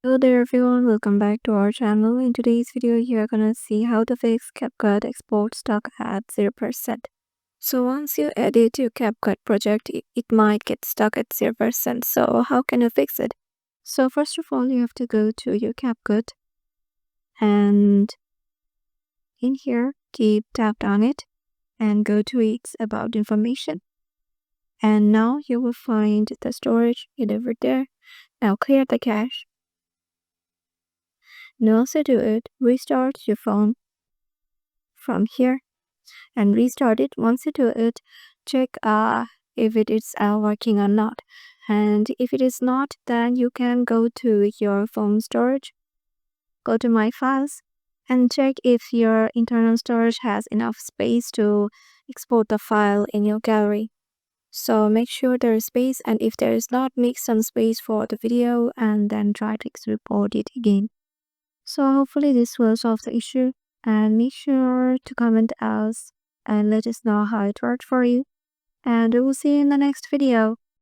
Hello there everyone, welcome back to our channel. In today's video, you are gonna see how to fix CapCut Export Stuck at 0%. So once you edit your CapCut project, it might get stuck at 0%. So how can you fix it? So first of all, you have to go to your CapCut and in here, keep tapped on it and go to its about information. And now you will find the storage over there. Now clear the cache. Now also do it, restart your phone from here and restart it. Once you do it, check if it is working or not, and if it is not, then you can go to your phone storage, go to my files and check if your internal storage has enough space to export the file in your gallery. So make sure there is space, and if there is not, make some space for the video and then try to export it again. So hopefully this will solve the issue, and make sure to comment us and let us know how it worked for you. And we will see you in the next video.